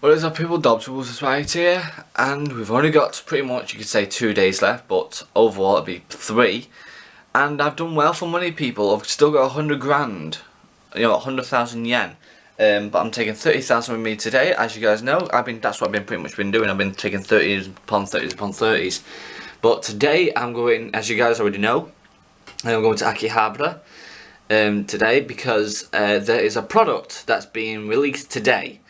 What is up people, Dobbs Rules right here, and we've only got pretty much, you could say 2 days left, but overall it'll be 3. And I've done well for money people. I've still got 100 grand, 100,000 yen. But I'm taking 30,000 with me today, as you guys know. That's what I've been pretty much been doing. I've been taking 30s upon 30s upon 30s. But today I'm going, as you guys already know, I'm going to Akihabara today because there is a product that's being released today.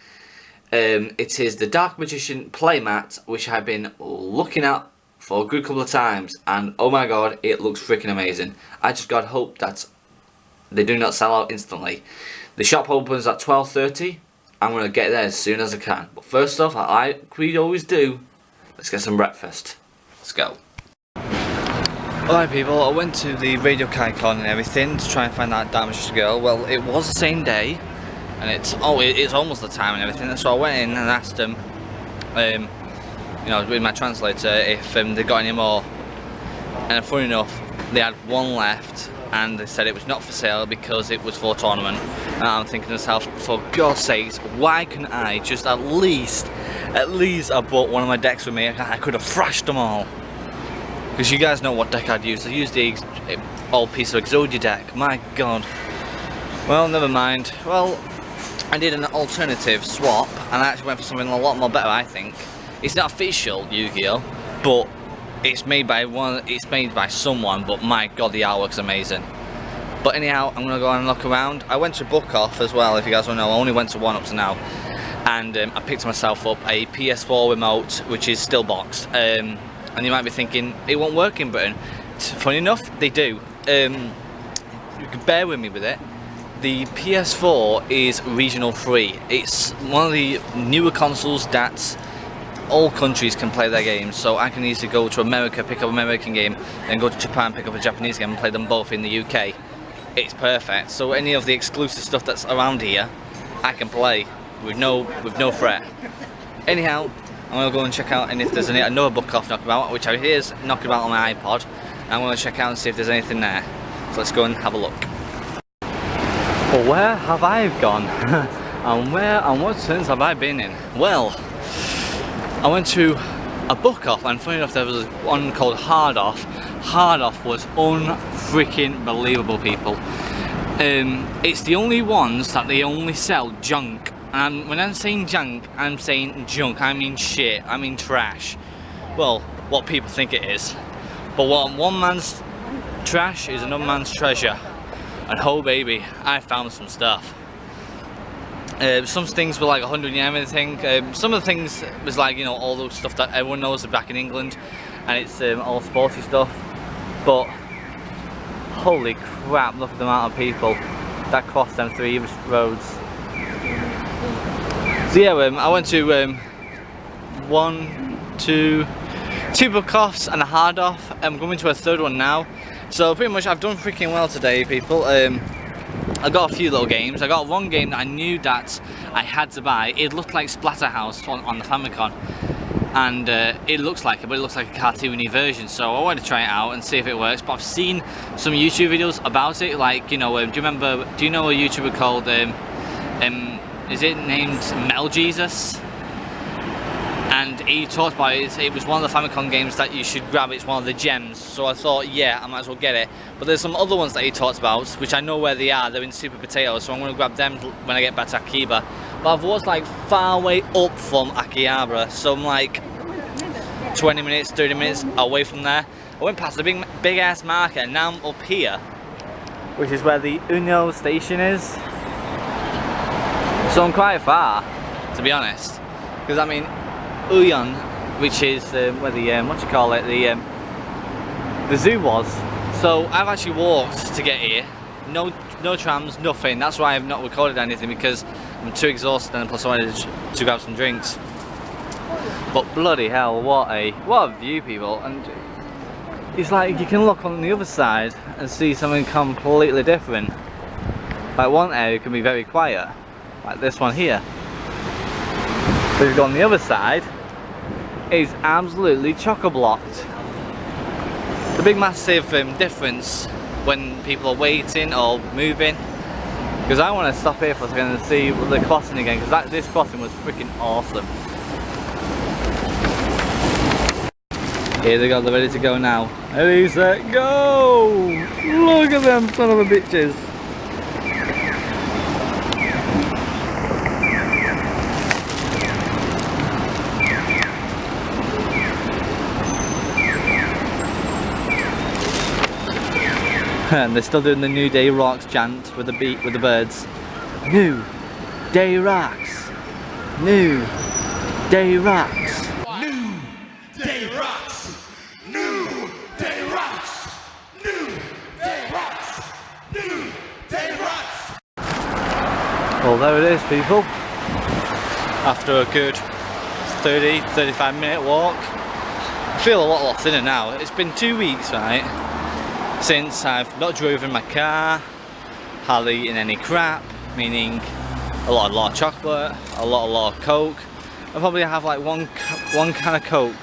It is the Dark Magician playmat, which I've been looking at for a good couple of times, and oh my god, it looks freaking amazing. I just got hope that they do not sell out instantly. The shop opens at 12:30. I'm going to get there as soon as I can. But first off, like we always do, let's get some breakfast. Let's go. Alright people, I went to the Radio Kaikon and everything to try and find that Dark Magician girl. Well, it was the same day. And it's almost the time and everything, so I went in and asked them, with my translator, if they got any more. And funny enough, they had one left, and they said it was not for sale because it was for a tournament. And I'm thinking to myself, for God's sakes, why couldn't I just at least I brought one of my decks with me? I could have thrashed them all. Because you guys know what deck I'd use. I used the old piece of Exodia deck. My God. Well, never mind. Well, I did an alternative swap, and I actually went for something a lot more better, I think. It's not official Yu-Gi-Oh, but it's made by someone, but my god, the artwork's amazing. But anyhow, I'm gonna go and look around. I went to Book Off as well, if you guys want to know. I only went to one up to now, and I picked myself up a PS4 remote, which is still boxed. And you might be thinking it won't work in Britain. Funny enough, they do. You can bear with me with it. The PS4 is regional free. It's one of the newer consoles that all countries can play their games. So I can easily go to America, pick up an American game, then go to Japan, pick up a Japanese game and play them both in the UK. It's perfect. So any of the exclusive stuff that's around here, I can play with no fret. Anyhow, I'm gonna go and check out, and if there's another Book Off knockabout, which I hear is knockabout on my iPod, I'm gonna check out and see if there's anything there. So let's go and have a look. But where have I gone? and what turns have I been in? Well, I went to a Book Off, and funny enough there was one called Hard Off. Hard Off was unfreaking believable, people. It's the only ones that they only sell junk. And when I'm saying junk, I'm saying junk. I mean shit, I mean trash. Well, what people think it is. But what one man's trash is another man's treasure. And oh baby, I found some stuff. Some things were like 100 yen, I think. Some of the things was like, all those stuff that everyone knows are back in England, and it's all sporty stuff. But holy crap, look at the amount of people that cross them 3 roads. So yeah, I went to two Book Offs and a Hard Off. I'm going to a third one now. So pretty much I've done freaking well today, people. I got a few little games. I got one game that I knew that I had to buy. It looked like Splatterhouse on the Famicom, and it looks like it, but it looks like a cartoony version. So I wanted to try it out and see if it works. But I've seen some YouTube videos about it. Like, do you know a YouTuber called is it named Metal Jesus? And he talked about it. It was one of the Famicom games that you should grab. It's one of the gems. So I thought, yeah, I might as well get it. But there's some other ones that he talked about, which I know where they are. They're in Super Potatoes, so I'm going to grab them when I get back to Akihabara. But I've walked like far way up from Akihabara, so I'm like 20 minutes, 30 minutes away from there. I went past the big ass market, and now I'm up here, which is where the Uno station is. So I'm quite far, to be honest, because I mean, Uyon, which is where the the zoo was. So I've actually walked to get here. No trams, nothing. That's why I've not recorded anything, because I'm too exhausted, and plus I wanted to grab some drinks. But bloody hell, what a view, people! And it's like you can look on the other side and see something completely different. Like one area can be very quiet, like this one here. But if you go on the other side, it's absolutely chock-a-blocked. The big massive difference when people are waiting or moving because I want to stop here for a second and see the crossing again, because this crossing was freaking awesome. Here they go, they're ready to go now. Ready, set, go! Look at them son of a bitches. And they're still doing the New Day Rocks chant with the beat with the birds. New Day Rocks. New Day Rocks. New Day Rocks. New Day Rocks. New Day Rocks. New Day Rocks. Well, there it is, people. After a good 30-35 minute walk, I feel a lot thinner now. It's been 2 weeks, right? Since I've not driven my car, hardly eaten any crap, meaning a lot of chocolate, a lot of Coke. I probably have like one can of Coke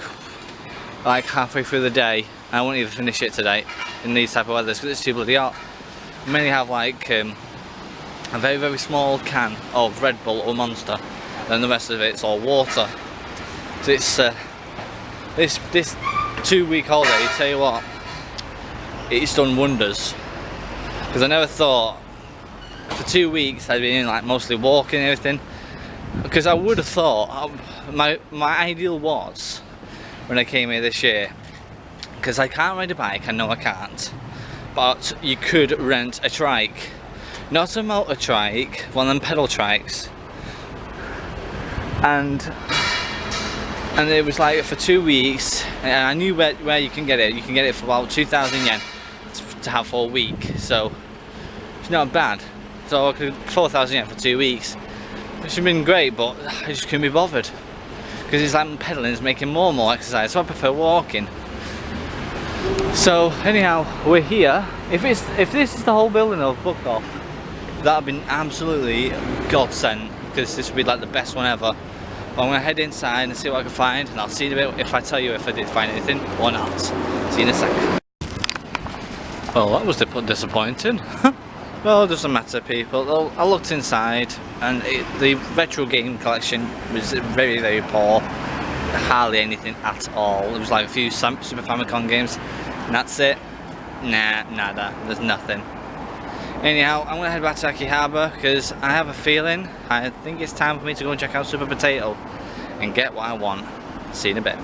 like halfway through the day, and I won't even finish it today in these type of weather because it's too bloody hot. I mainly have like a very small can of Red Bull or Monster, and the rest of it's all water. So it's this 2 week holiday, tell you what, it's done wonders, because I never thought for 2 weeks I'd been like mostly walking and everything, because I would have thought my ideal was when I came here this year, because I can't ride a bike, I know I can't, but you could rent a trike, not a motor trike, one of them pedal trikes, and it was like for 2 weeks, and I knew where you can get it. You can get it for about 2,000 yen to have for a week, so it's not bad. So I could 4,000 yen for 2 weeks, which would have been great, but I just couldn't be bothered because it's like pedaling is making more and more exercise, so I prefer walking. So anyhow, we're here. If this is the whole building I've booked off, that would have been absolutely godsend, because this would be like the best one ever. But I'm gonna head inside and see what I can find, and I'll see in a bit if I tell you if I did find anything or not. See you in a sec. Well, that was disappointing. Well, it doesn't matter, people. I looked inside, and the retro game collection was very poor. Hardly anything at all. There was like a few Super Famicom games, and that's it. Nah, nada. There's nothing. Anyhow, I'm gonna head back to Akihabara because I have a feeling, I think it's time for me to go and check out Super Potato and get what I want. See you in a bit.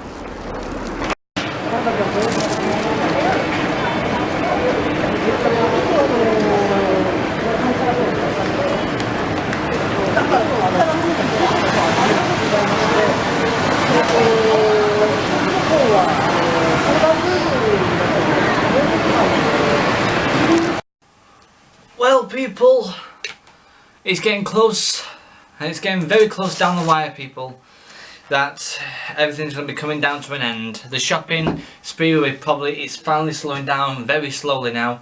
Well, people, it's getting close, and it's getting very close down the wire, people, that everything's going to be coming down to an end. The shopping spree it's finally slowing down very slowly now.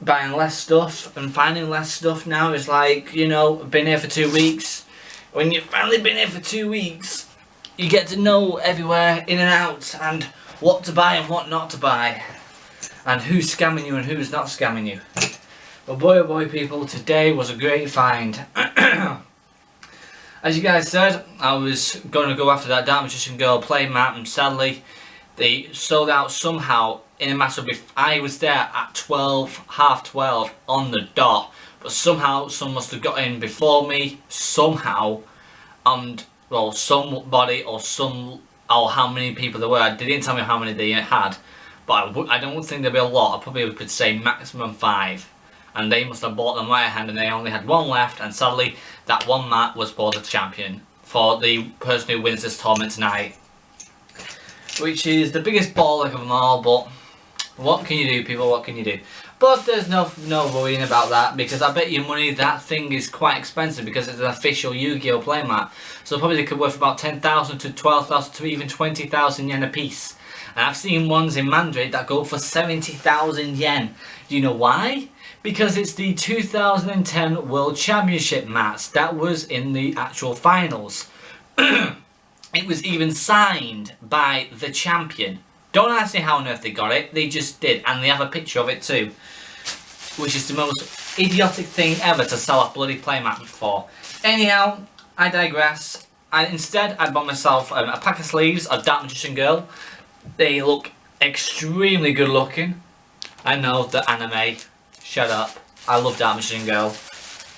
Buying less stuff and finding less stuff now is like, you know, been here for 2 weeks. When you've finally been here for 2 weeks, you get to know everywhere in and out, and what to buy and what not to buy, and who's scamming you and who's not scamming you. But boy oh boy, people, today was a great find. As you guys said, I was going to go after that Dark Magician Girl play mat, and sadly they sold out somehow in a matter of, I was there at 12, half 12 on the dot, but somehow someone must have got in before me, somehow, and well, somebody or how many people there were. They didn't tell me how many they had, but I don't think there'd be a lot. I probably could say maximum 5. And they must have bought them right hand, and they only had one left, and sadly that one mat was for the champion, for the person who wins this tournament tonight, which is the biggest baller of them all. But what can you do, people, what can you do? But there's no worrying about that, because I bet you money that thing is quite expensive, because it's an official Yu-Gi-Oh playmat, so probably they could worth about 10,000 to 12,000 to even 20,000 yen a piece. And I've seen ones in Madrid that go for 70,000 yen. Do you know why? Because it's the 2010 World Championship mats that was in the actual finals. It was even signed by the champion. Don't ask me how on earth they got it, they just did, and they have a picture of it too. which is the most idiotic thing ever to sell a bloody playmat for. Anyhow, I digress. Instead, I bought myself a pack of sleeves of Dark Magician Girl. They look extremely good looking. I know the anime. Shut up. I love Dark Magician Girl.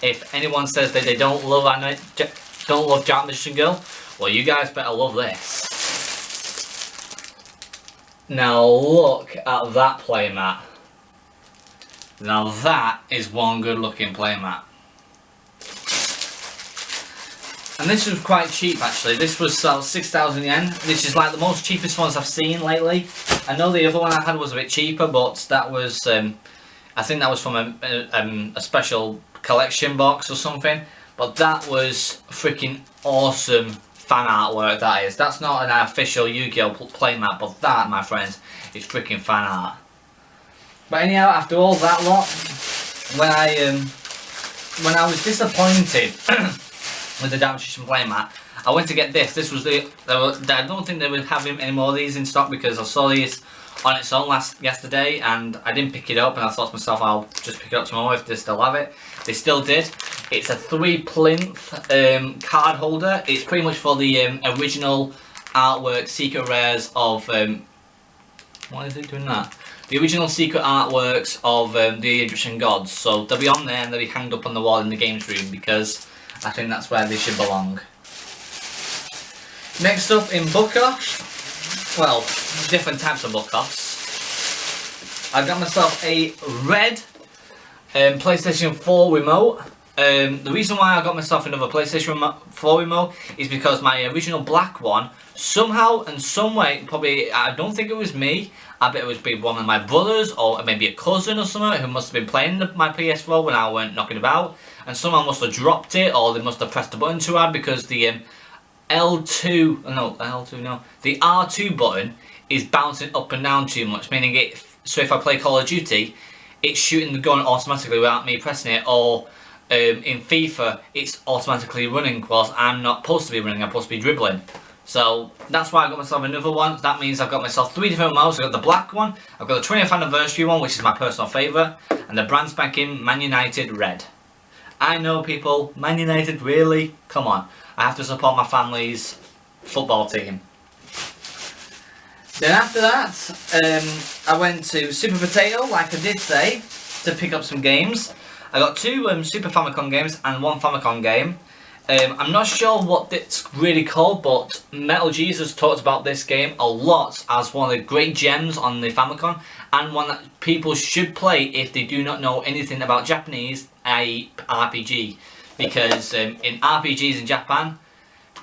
If anyone says that they don't love anime, don't love Dark Magician Girl, well, you guys better love this. Now look at that playmat. Now that is one good looking playmat. And this was quite cheap actually. This was 6,000 yen. This is like the most cheapest ones I've seen lately. I know the other one I had was a bit cheaper, but that was, I think that was from a special collection box or something. But that was freaking awesome fan artwork, that is. That's not an official Yu-Gi-Oh playmat, but that, my friends, is freaking fan art. But anyhow, after all that lot, when I was disappointed with the Dark Magician playmat, I went to get this. This was I don't think they would have any more of these in stock because I saw these on its own yesterday and I didn't pick it up, and I thought to myself I'll just pick it up tomorrow if they still have it. They still did. It's a 3 plinth card holder. It's pretty much for the original artwork secret rares of why is it doing that? The original secret artworks of the Egyptian gods. So they'll be on there and they'll be hanged up on the wall in the games room because I think that's where they should belong. Next up in book off, well, different types of book offs. I got myself a red PlayStation 4 remote. The reason why I got myself another PlayStation 4 remote is because my original black one, somehow and some way, probably, I don't think it was me, I bet it was one of my brothers or maybe a cousin or something who must have been playing my PS4 when I weren't knocking about, and someone must have dropped it or they must have pressed the button too hard because the the R2 button is bouncing up and down too much, meaning so if I play Call of Duty, it's shooting the gun automatically without me pressing it, or in FIFA, it's automatically running whilst I'm not supposed to be running, I'm supposed to be dribbling. So that's why I got myself another one. That means I've got myself 3 different models. I've got the black one, I've got the 20th anniversary one, which is my personal favourite, and the brand spanking Man United red. I know people, Man United, really? Come on. I have to support my family's football team. Then after that, I went to Super Potato, like I did say, to pick up some games. I got 2 Super Famicom games and 1 Famicom game. I'm not sure what it's really called, but Metal Jesus talked about this game a lot as one of the great gems on the Famicom, and one that people should play if they do not know anything about Japanese, i.e. RPG. Because in RPGs in Japan,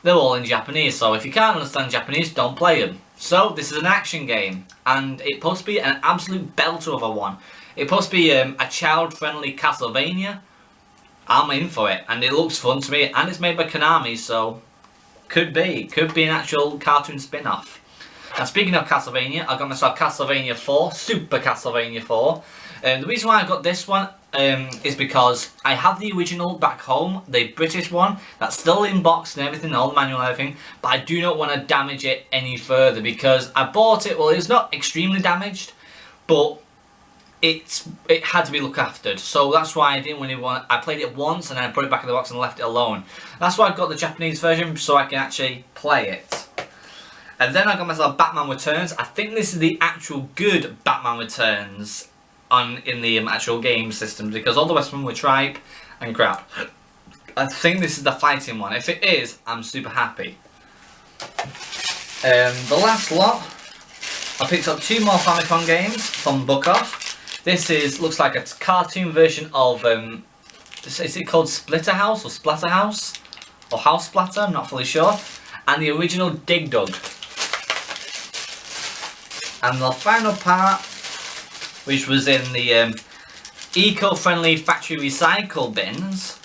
they're all in Japanese, so if you can't understand Japanese, don't play them. So this is an action game, and it's supposed to be an absolute belter of a one. It's supposed to be a child-friendly Castlevania. I'm in for it, and it looks fun to me, and it's made by Konami, so could be an actual cartoon spin-off. Now speaking of Castlevania, I got myself Castlevania 4, Super Castlevania 4. The reason why I got this one is because I have the original back home, the British one, that's still in box and everything, all the manual and everything, but I do not want to damage it any further because I bought it, well, it's not extremely damaged, but it had to be looked after, so that's why I didn't really I played it once and then I put it back in the box and left it alone. That's why I got the Japanese version, so I can actually play it. And then I got myself Batman Returns. I think this is the actual good Batman Returns in the actual game system, because all the rest of them were tripe and crap. I think this is the fighting one. If it is, I'm super happy. The last lot, I picked up 2 more Famicom games from Book Off. This looks like a cartoon version of, is it called Splatterhouse or Splatterhouse? Or House Splatter, I'm not fully sure. And the original Dig Dug. And the final part, which was in the eco-friendly factory recycle bins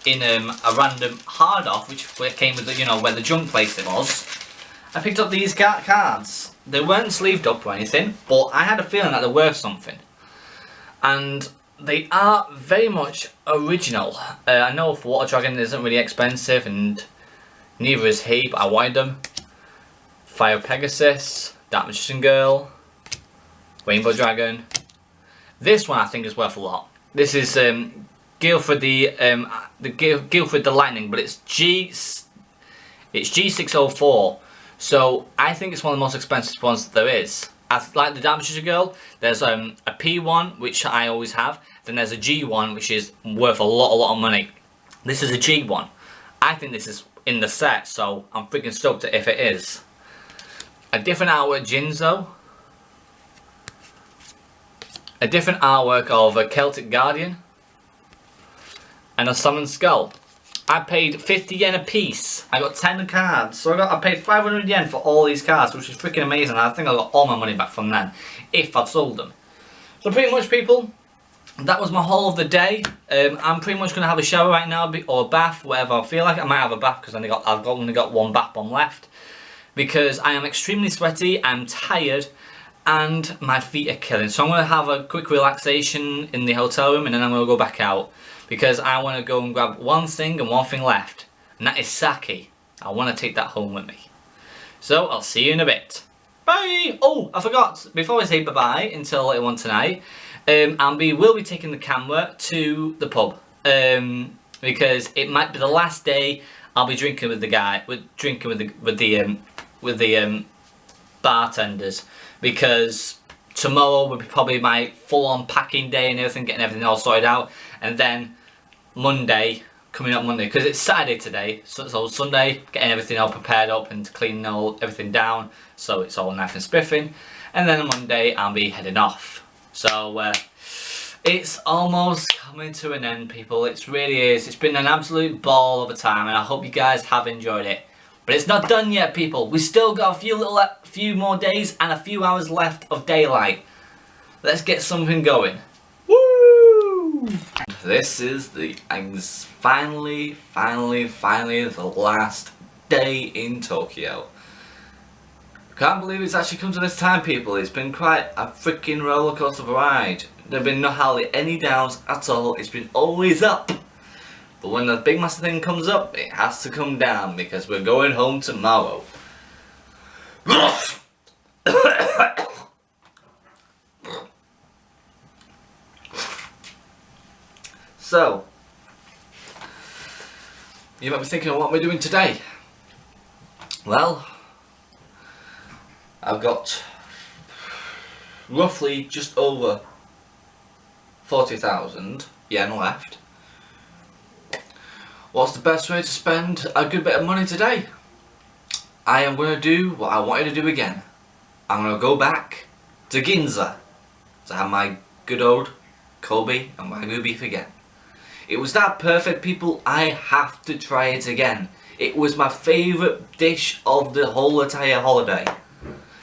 in a random hard off, which came with the, you know, where the junk place it was. I picked up these cards. They weren't sleeved up or anything, but I had a feeling that they're worth something. And they are very much original. I know Water Dragon isn't really expensive, and neither is he, but I wanted them. Fire Pegasus, Dark Magician Girl, Rainbow Dragon. This one I think is worth a lot. This is Guildford Guildford the Lightning, but it's G604. So I think it's one of the most expensive ones that there is. Like the Derbyshire Girl, there's a P1 which I always have. Then there's a G1 which is worth a lot of money. This is a G1. I think this is in the set, so I'm freaking stoked if it is. A different artwork Jinzo. A different artwork of a Celtic Guardian. And a Summon Skull. I paid 50 yen a piece. I got 10 cards, so I paid 500 yen for all these cards, which is freaking amazing. I think I got all my money back from then, if I'd sold them. So pretty much, people, that was my haul of the day. I'm pretty much gonna have a shower right now, or a bath, whatever I feel like. I might have a bath because I've only got one bath bomb left, because I am extremely sweaty. I'm tired, and my feet are killing. So I'm gonna have a quick relaxation in the hotel room, and then I'm gonna go back out. Because I want to go and grab one thing and one thing left. And that is sake. I want to take that home with me. So, I'll see you in a bit. Bye! Oh, I forgot. Before I say bye-bye until later on tonight, will be taking the camera to the pub. Because it might be the last day I'll be drinking with the bartenders. Because tomorrow will be probably my full-on packing day and everything, getting everything all sorted out. And then Monday, coming up Monday, because it's Saturday today, so Sunday, getting everything all prepared up and cleaning everything down, so it's all nice and spiffing. And then on Monday, I'll be heading off. So it's almost coming to an end, people. It really is. It's been an absolute ball of a time, and I hope you guys have enjoyed it. But it's not done yet, people. We still got a few more days and a few hours left of daylight. Let's get something going. Woo! This is finally the last day in Tokyo. Can't believe it's actually come to this time, people. It's been quite a freaking roller coaster ride. There have been hardly any downs at all. It's been always up. But when the big massive thing comes up, it has to come down because we're going home tomorrow. So, you might be thinking of what we're doing today. Well, I've got roughly just over 40,000 yen left. What's the best way to spend a good bit of money today? I am going to do what I wanted to do again. I'm going to go back to Ginza to have my good old Kobe and Wagyu beef again. It was that perfect, people. I have to try it again. It was my favourite dish of the whole entire holiday.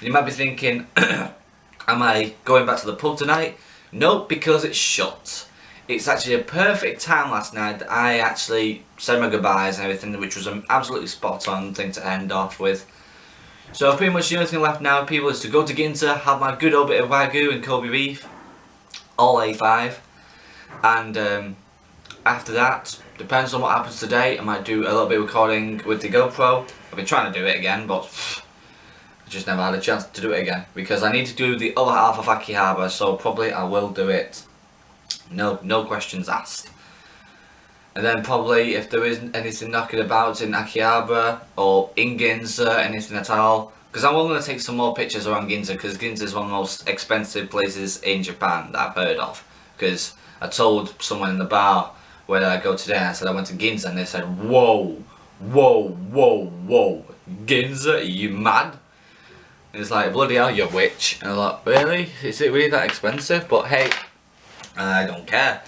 You might be thinking, am I going back to the pub tonight? Nope, because it's shut. It's actually a perfect time last night that I actually said my goodbyes and everything, which was an absolutely spot on thing to end off with. So pretty much the only thing left now, people, is to go to Ginza, have my good old bit of Wagyu and Kobe beef, all A5, and after that, depends on what happens today, I might do a little bit of recording with the GoPro. I've been trying to do it again, but I just never had a chance to do it again, because I need to do the other half of Akihabara, so probably I will do it. No questions asked. And then probably if there isn't anything knocking about in Akihabara or in Ginza, anything at all, because I'm going to take some more pictures around Ginza, because Ginza is one of the most expensive places in Japan that I've heard of. Because I told someone in the bar where did I go today, and I said I went to Ginza, and they said, whoa, Ginza, are you mad? And it's like, bloody hell, you're a witch. And I was like, really? Is it really that expensive? But hey, I don't care.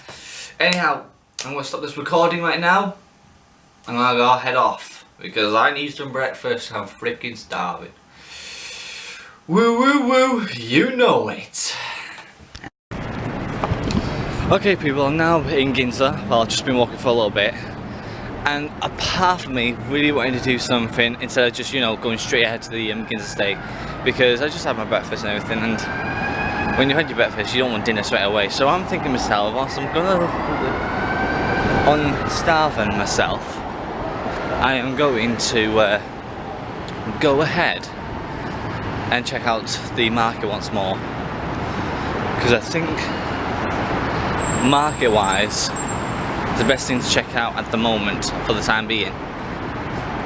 Anyhow, I'm going to stop this recording right now. I'm going to go head off, because I need some breakfast. I'm freaking starving. Woo woo woo, you know it. Okay people, I'm now in Ginza. Well, I've just been walking for a little bit, and a part of me really wanted to do something instead of just, you know, going straight ahead to the Ginza steak, because I just had my breakfast and everything, and when you've had your breakfast you don't want dinner straight away. So I'm thinking to myself, whilst I'm gonna unstarving myself, I am going to go ahead and check out the market once more, because I think market wise, the best thing to check out at the moment for the time being,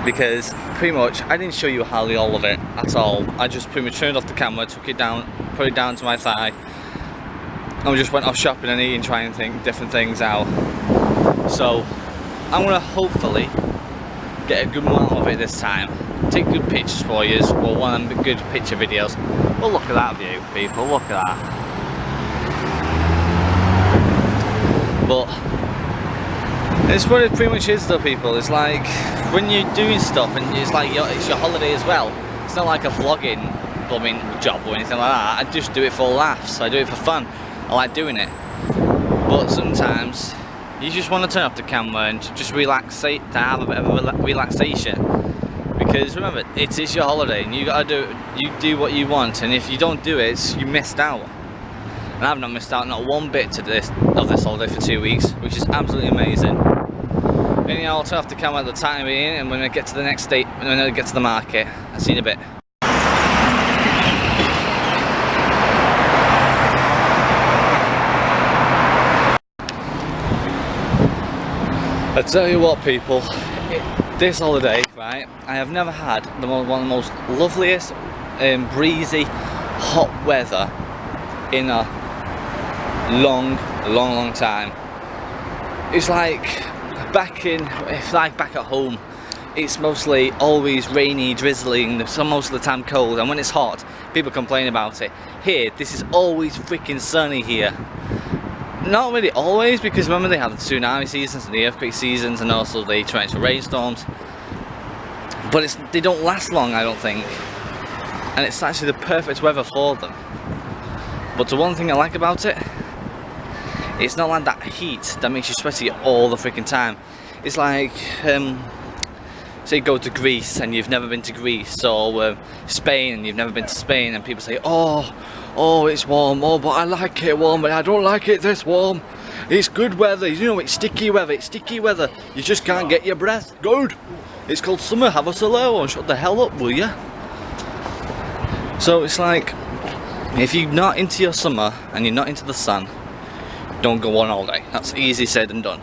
because pretty much I didn't show you hardly all of it at all. I just pretty much turned off the camera, took it down, put it down to my thigh, and we just went off shopping and eating, trying to think different things out. So I'm gonna hopefully get a good amount of it this time, take good pictures for you, or one of them good picture videos. Well, look at that view, people, look at that. But it's what it pretty much is though, people. It's like when you're doing stuff and it's like it's your holiday as well. It's not like a vlogging blooming job or anything like that. I just do it for laughs, I do it for fun. I like doing it. But sometimes you just want to turn off the camera and just relax, to have a bit of a relaxation. Because remember, it is your holiday and you do what you want, and if you don't do it, you missed out. And I've not missed out not one bit of this holiday for 2 weeks, which is absolutely amazing. Anyhow, I'll turn off the camera at the time being, and when I get to the next state, when I get to the market, I'll see you in a bit. I tell you what, people, this holiday, right, I have never had one of the most loveliest, breezy, hot weather in a long time. It's like back at home, it's mostly always rainy, drizzling, so most of the time cold, and when it's hot, people complain about it. Here, this is always freaking sunny here. Not really always, because remember they have the tsunami seasons and the earthquake seasons and also the torrential rainstorms, but they don't last long, I don't think, and it's actually the perfect weather for them. But the one thing I like about it, it's not like that heat that makes you sweaty all the freaking time. It's like, say you go to Greece and you've never been to Greece, or Spain and you've never been to Spain, and people say, oh it's warm, oh but I like it warm, but I don't like it this warm. It's good weather, you know, it's sticky weather, you just can't get your breath. Good, it's called summer, have a slow and shut the hell up, will ya? So it's like, if you're not into your summer and you're not into the sun, don't go on holiday. That's easy said and done.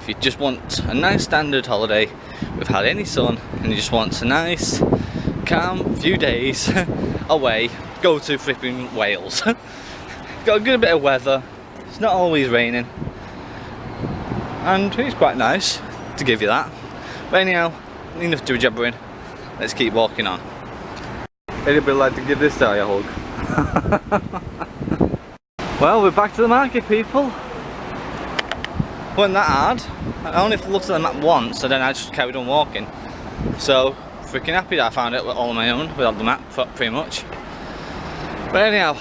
If you just want a nice standard holiday without any sun, and you just want a nice calm few days away, go to flipping Wales. Got a good bit of weather, it's not always raining, and it's quite nice to give you that. But anyhow, enough to jabbering, let's keep walking on. Anybody like to give this guy a hug? Well, we're back to the market, people. Wasn't that hard. I only looked at the map once and then I just carried on walking. So, freaking happy that I found it all on my own without the map, pretty much. But anyhow,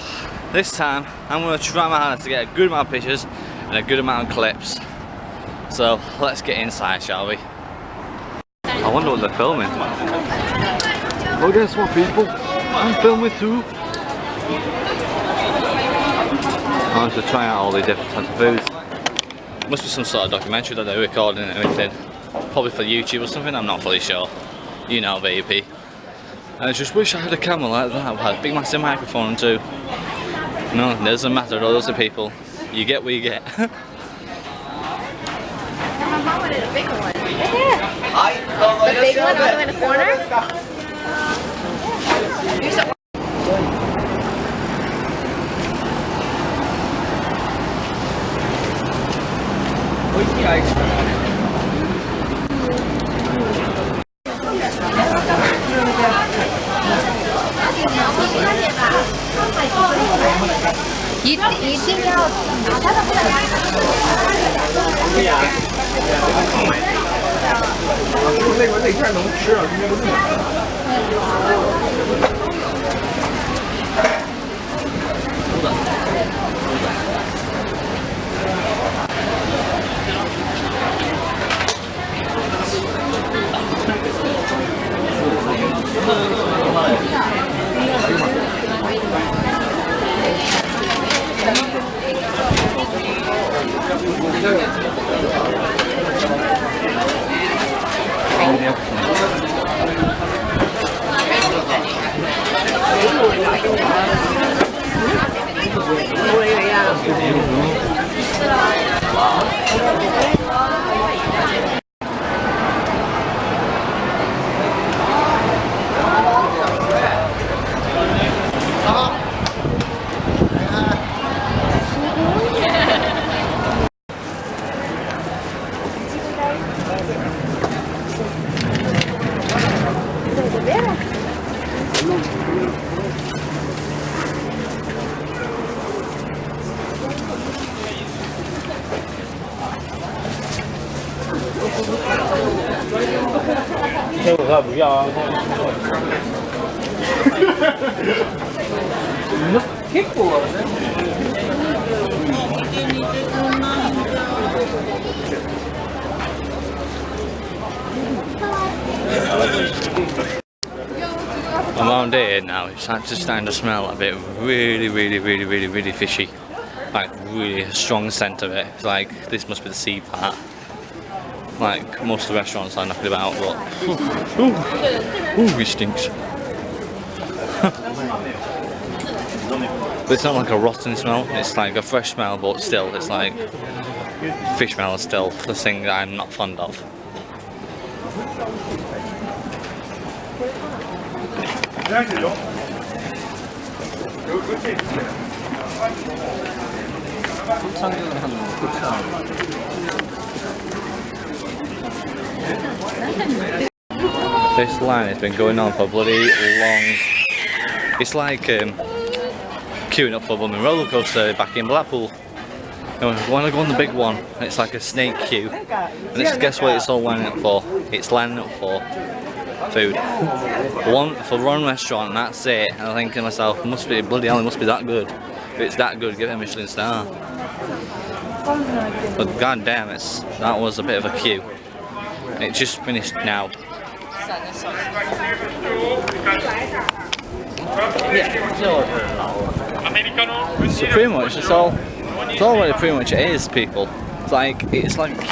this time I'm going to try my hardest to get a good amount of pictures and a good amount of clips. So, let's get inside, shall we? I wonder what they're filming. Well, guess what, people? I'm filming too. I want to try out all the different types of foods. Must be some sort of documentary that they're recording and everything. Probably for YouTube or something, I'm not fully sure. You know, baby. I just wish I had a camera like that. I had a big massive microphone too. No, it doesn't matter, those are people. You get what you get. My mom wanted a bigger one. The big one all the way in the corner? You think Around here now, it's just starting to smell a bit really fishy. Like really a strong scent of it. It's like this must be the sea part. Like most of the restaurants are knocking about, but ooh, it stinks. But it's not like a rotten smell. It's like a fresh smell, but still, it's like fish smell is still the thing that I'm not fond of. This line has been going on for bloody long. It's like queuing up for a blooming roller coaster back in Blackpool. When I go on the big one, it's like a snake queue. And it's, guess what it's all lining up for? It's lining up for food. For one restaurant, and that's it. And I think to myself, must be bloody hell, it must be that good. If it's that good, give it a Michelin star. But god damn it, that was a bit of a queue. It just finished now. So pretty much, it's all what it pretty much is, people. It's like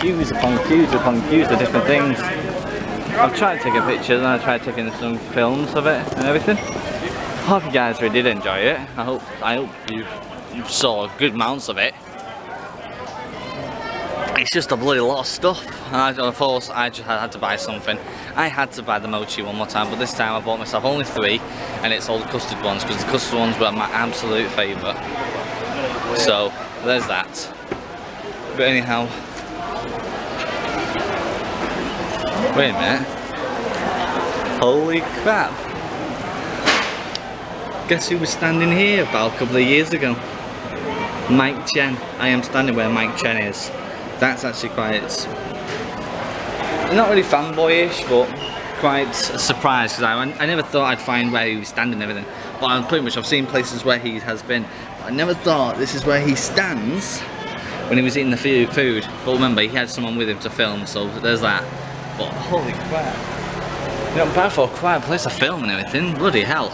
queues upon queues upon queues of different things. I've tried taking pictures and I tried taking some films of it and everything. I hope you guys really did enjoy it. I hope you saw good amounts of it. It's just a bloody lot of stuff. And of course, I just had to buy something. I had to buy the mochi one more time, but this time I bought myself only 3, and it's all the custard ones because the custard ones were my absolute favourite. So there's that. But anyhow, wait a minute. Holy crap! Guess who was standing here about a couple of years ago? Mike Chen. I am standing where Mike Chen is. That's actually quite, not really fanboyish, but quite a surprise because I never thought I'd find where he was standing and everything. But I've seen places where he has been. But I never thought this is where he stands when he was eating the food. But remember, he had someone with him to film, so there's that. But holy crap! Not bad for a quiet place to film and everything. Bloody hell!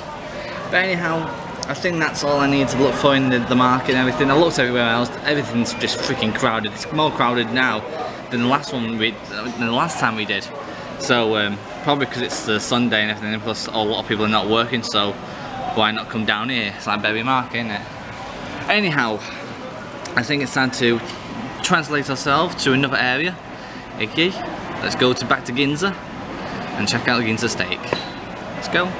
But anyhow, I think that's all I need to look for in the market and everything. I looked everywhere else. Everything's just freaking crowded. It's more crowded now than the last time we did. So probably because it's the Sunday and everything. Plus, a lot of people are not working. So why not come down here? It's like Berry Market, isn't it? Anyhow, I think it's time to translate ourselves to another area. Okay, let's go back to Ginza and check out the Ginza steak. Let's go.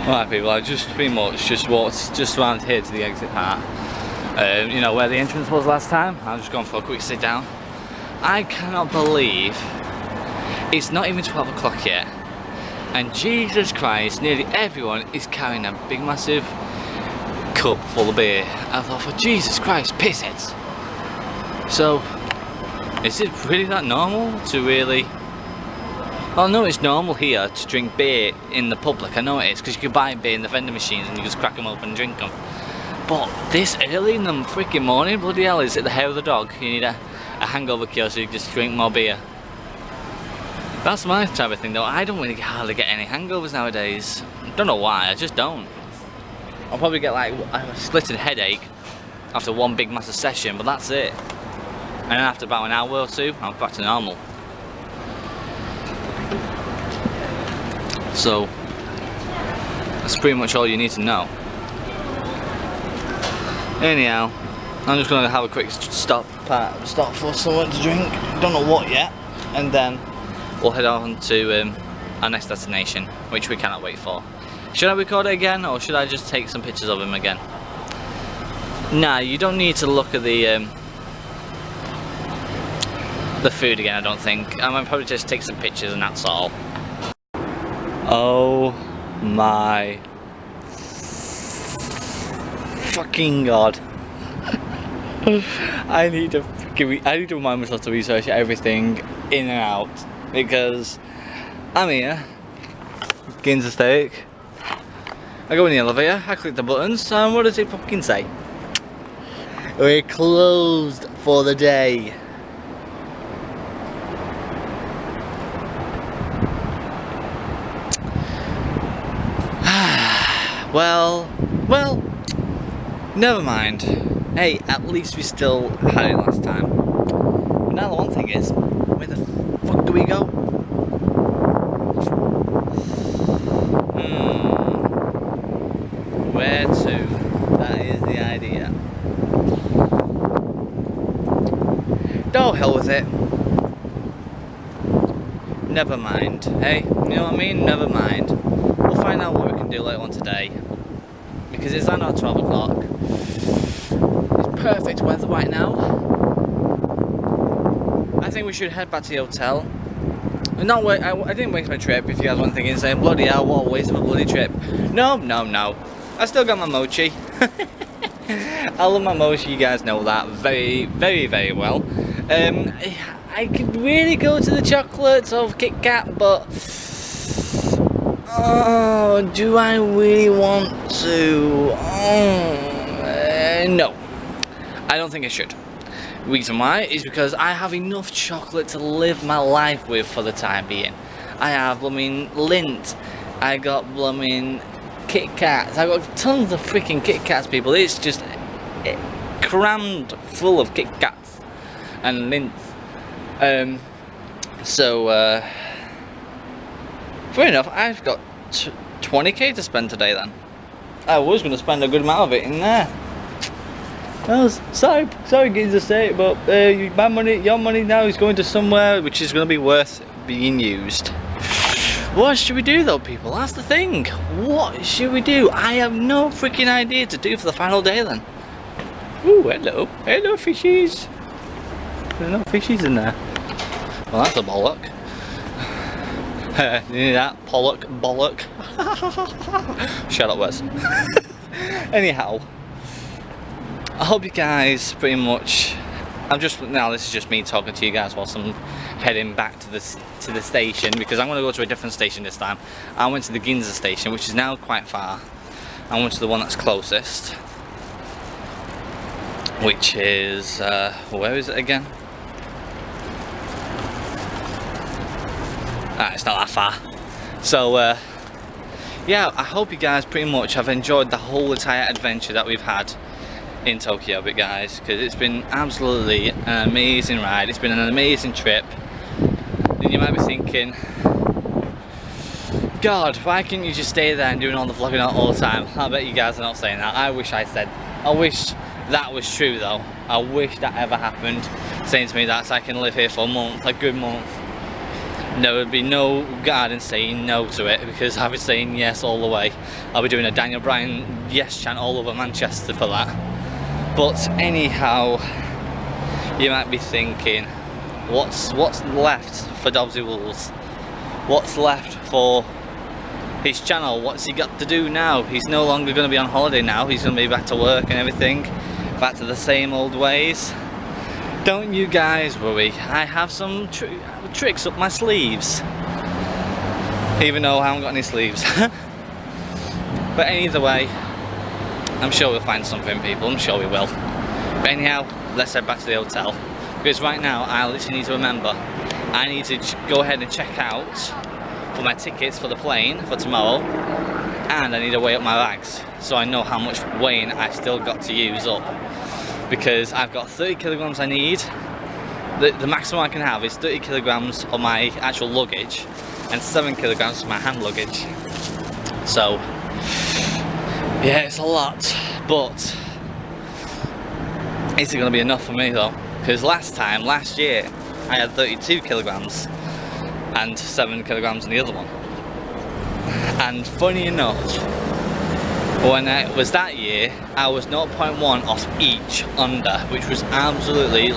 Alright people, I just pretty much just walked around here to the exit part. You know where the entrance was last time. I'm just going for a quick sit down. I cannot believe it's not even 12 o'clock yet, and Jesus Christ, nearly everyone is carrying a big massive cup full of beer. I thought, for Jesus Christ, pissheads. So, is it really that normal to really... I know it's normal here to drink beer in the public, I know it is, because you can buy beer in the vending machines and you just crack them open and drink them. But this early in the freaking morning, bloody hell, is it the hair of the dog? You need a hangover cure so you just drink more beer. That's my type of thing though. I don't really hardly get any hangovers nowadays. Don't know why, I just don't. I'll probably get like a splitting headache after one big massive session, but that's it. And then after about an hour or two, I'm back to normal. So that's pretty much all you need to know. Anyhow, I'm just gonna have a quick stop for something to drink. Don't know what yet, and then we'll head on to our next destination, which we cannot wait for. Should I record it again, or should I just take some pictures of him again? Nah, you don't need to look at the food again. I don't think. I might probably just take some pictures, and that's all. Oh my fucking god. I need to remind myself to research everything in and out, because I'm here. Ginza steak. I go in the elevator, I click the buttons, and what does it fucking say? We're closed for the day. well, never mind. Hey, at least we still had it last time. But now the one thing is, where the fuck do we go? Where to? That is the idea. Oh, hell with it. Never mind. Hey, you know what I mean? Never mind. We'll find out what we can do later on today. Because it's now 12 o'clock. It's perfect weather right now. I think we should head back to the hotel. No, I didn't waste my trip, if you guys weren't thinking, saying, bloody hell, what a waste of a bloody trip. No. I still got my mochi. I love my mochi, you guys know that very, very, very well. I could really go to the chocolates of Kit Kat, but oh, do I really want to? No, I don't think I should. Reason why is because I have enough chocolate to live my life with for the time being. I have blooming Lindt, I got blooming Kit Kats, I got tons of freaking Kit Kats, people. It's just crammed full of Kit Kats and Lindts. Fair enough, I've got 20k to spend today then. I was going to spend a good amount of it in there. Oh, sorry Ginza State, but my money, your money now is going to somewhere which is going to be worth being used. What should we do though, people? That's the thing. What should we do? I have no freaking idea to do for the final day then. Ooh, hello fishies. There's no fishies in there. Well, that's a bollock. You need that? Bollock. Shut up, Wes. Anyhow, I hope you guys pretty much. This is just me talking to you guys whilst I'm heading back to the station, because I'm going to go to a different station this time. I went to the Ginza station, which is now quite far. I went to the one that's closest, which is where is it again? It's not that far. So yeah, I hope you guys pretty much have enjoyed the whole entire adventure that we've had in Tokyo, but guys, because it's been absolutely an amazing ride. It's been an amazing trip. And you might be thinking, God, why can't you just stay there and doing all the vlogging all the time? I bet you guys are not saying that. I wish that was true though. I wish that ever happened, saying to me that I can live here for a month, a good month. There would be no garden saying no to it, because I'll be saying yes all the way. I'll be doing a Daniel Bryan yes chant all over Manchester for that. But anyhow, you might be thinking, what's left for Dobbsy Wools? What's left for his channel? What's he got to do now? He's no longer going to be on holiday now. He's going to be back to work and everything, back to the same old ways. Don't you guys worry, I have some tricks up my sleeves, even though I haven't got any sleeves. But either way, I'm sure we'll find something, people. I'm sure we will. But anyhow, let's head back to the hotel, because right now I literally need to remember, I need to go ahead and check out for my tickets for the plane for tomorrow, and I need to weigh up my bags so I know how much weighing I still got to use up. Because I've got 30 kilograms I need. The maximum I can have is 30 kilograms of my actual luggage and 7 kilograms of my hand luggage. So yeah, it's a lot, but is it going to be enough for me though? Because last year I had 32 kilograms and 7 kilograms in the other one. And funny enough, when it was that year, I was 0.1 off each under, which was absolutely,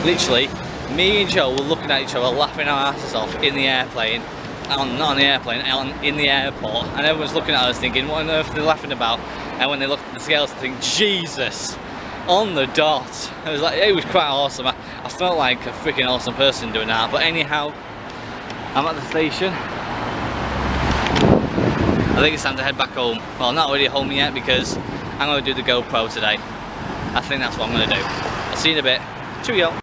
literally, me and Joe were looking at each other, laughing our asses off in the airplane, not on the airplane, in the airport, and everyone's looking at us thinking, what on earth are they laughing about? And when they looked at the scales, they think, Jesus, on the dot. It was quite awesome. I felt like a freaking awesome person doing that. But anyhow, I'm at the station. I think it's time to head back home. Well, not really home yet because I'm going to do the GoPro today. I think that's what I'm going to do. I'll see you in a bit. Cheerio.